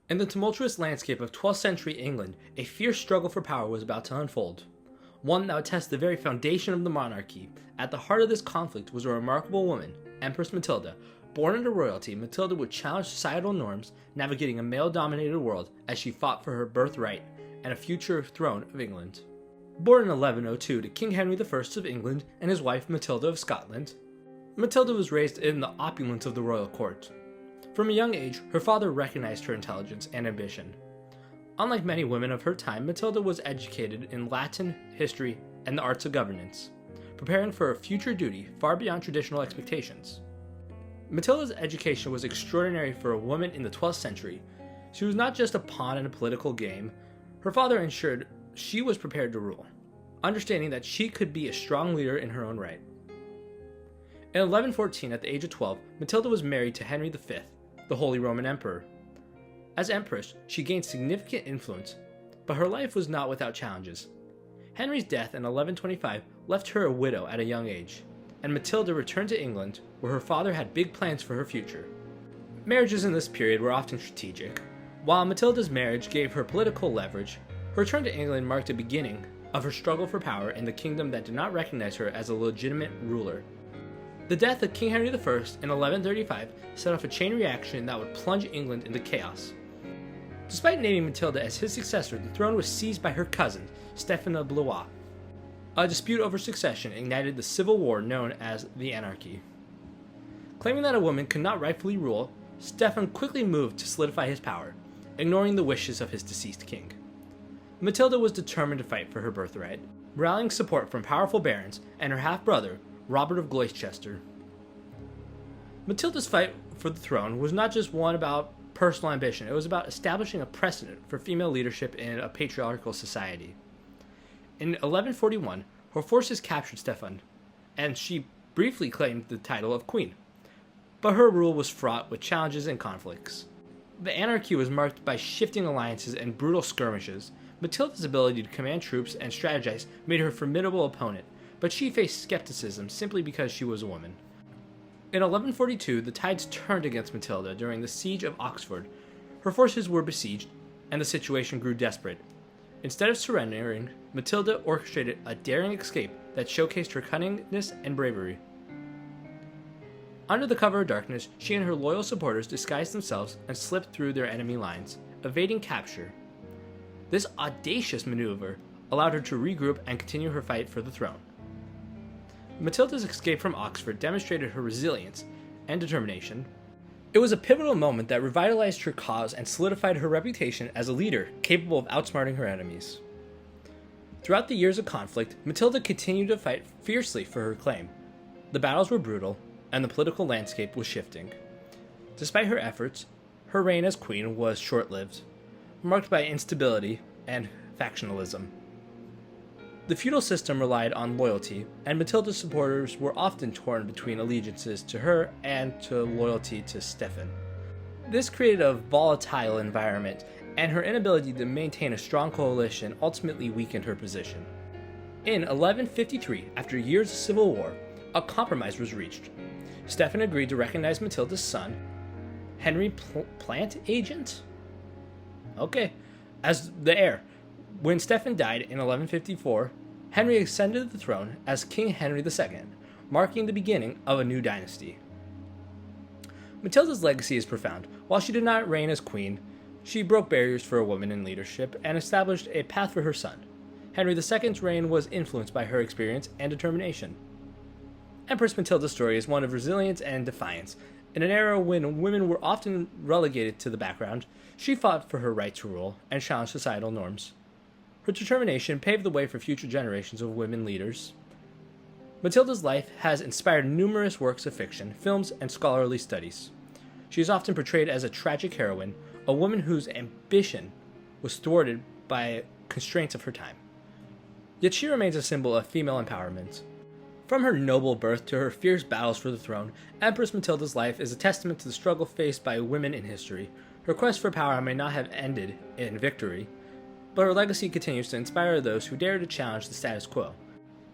In the tumultuous landscape of 12th century England, a fierce struggle for power was about to unfold. One that would test the very foundation of the monarchy. At the heart of this conflict was a remarkable woman, Empress Matilda. Born into royalty, Matilda would challenge societal norms, navigating a male-dominated world as she fought for her birthright and a future throne of England. Born in 1102 to King Henry I of England and his wife Matilda of Scotland, Matilda was raised in the opulence of the royal court. From a young age, her father recognized her intelligence and ambition. Unlike many women of her time, Matilda was educated in Latin, history, and the arts of governance, preparing for a future duty far beyond traditional expectations. Matilda's education was extraordinary for a woman in the 12th century. She was not just a pawn in a political game. Her father ensured she was prepared to rule, understanding that she could be a strong leader in her own right. In 1114, at the age of 12, Matilda was married to Henry V, the Holy Roman Emperor. As Empress, she gained significant influence, but her life was not without challenges. Henry's death in 1125 left her a widow at a young age, and Matilda returned to England, where her father had big plans for her future. Marriages in this period were often strategic. While Matilda's marriage gave her political leverage, her return to England marked the beginning of her struggle for power in the kingdom that did not recognize her as a legitimate ruler. The death of King Henry I in 1135 set off a chain reaction that would plunge England into chaos. Despite naming Matilda as his successor, the throne was seized by her cousin, Stephen of Blois. A dispute over succession ignited the civil war known as the Anarchy. Claiming that a woman could not rightfully rule, Stephen quickly moved to solidify his power, ignoring the wishes of his deceased king. Matilda was determined to fight for her birthright, rallying support from powerful barons and her half-brother, Robert of Gloucester. Matilda's fight for the throne was not just one about personal ambition, it was about establishing a precedent for female leadership in a patriarchal society. In 1141, her forces captured Stephen, and she briefly claimed the title of queen. But her rule was fraught with challenges and conflicts. The anarchy was marked by shifting alliances and brutal skirmishes. Matilda's ability to command troops and strategize made her a formidable opponent, but she faced skepticism simply because she was a woman. In 1142, the tides turned against Matilda during the siege of Oxford. Her forces were besieged, and the situation grew desperate. Instead of surrendering, Matilda orchestrated a daring escape that showcased her cunningness and bravery. Under the cover of darkness, she and her loyal supporters disguised themselves and slipped through their enemy lines, evading capture. This audacious maneuver allowed her to regroup and continue her fight for the throne. Matilda's escape from Oxford demonstrated her resilience and determination. It was a pivotal moment that revitalized her cause and solidified her reputation as a leader capable of outsmarting her enemies. Throughout the years of conflict, Matilda continued to fight fiercely for her claim. The battles were brutal, and the political landscape was shifting. Despite her efforts, her reign as queen was short-lived, marked by instability and factionalism. The feudal system relied on loyalty, and Matilda's supporters were often torn between allegiances to her and to loyalty to Stephen. This created a volatile environment, and her inability to maintain a strong coalition ultimately weakened her position. In 1153, after years of civil war, a compromise was reached. Stephen agreed to recognize Matilda's son, Henry Plantagenet, as the heir. When Stephen died in 1154, Henry ascended the throne as King Henry II, marking the beginning of a new dynasty. Matilda's legacy is profound. While she did not reign as queen, she broke barriers for a woman in leadership and established a path for her son. Henry II's reign was influenced by her experience and determination. Empress Matilda's story is one of resilience and defiance. In an era when women were often relegated to the background, she fought for her right to rule and challenged societal norms. Her determination paved the way for future generations of women leaders. Matilda's life has inspired numerous works of fiction, films, and scholarly studies. She is often portrayed as a tragic heroine, a woman whose ambition was thwarted by constraints of her time. Yet she remains a symbol of female empowerment. From her noble birth to her fierce battles for the throne, Empress Matilda's life is a testament to the struggle faced by women in history. Her quest for power may not have ended in victory, but her legacy continues to inspire those who dare to challenge the status quo.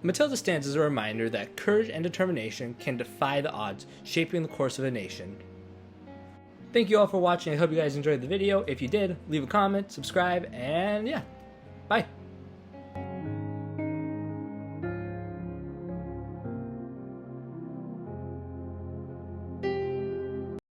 Matilda stands as a reminder that courage and determination can defy the odds, shaping the course of a nation. Thank you all for watching. I hope you guys enjoyed the video. If you did, leave a comment, subscribe, and yeah, bye.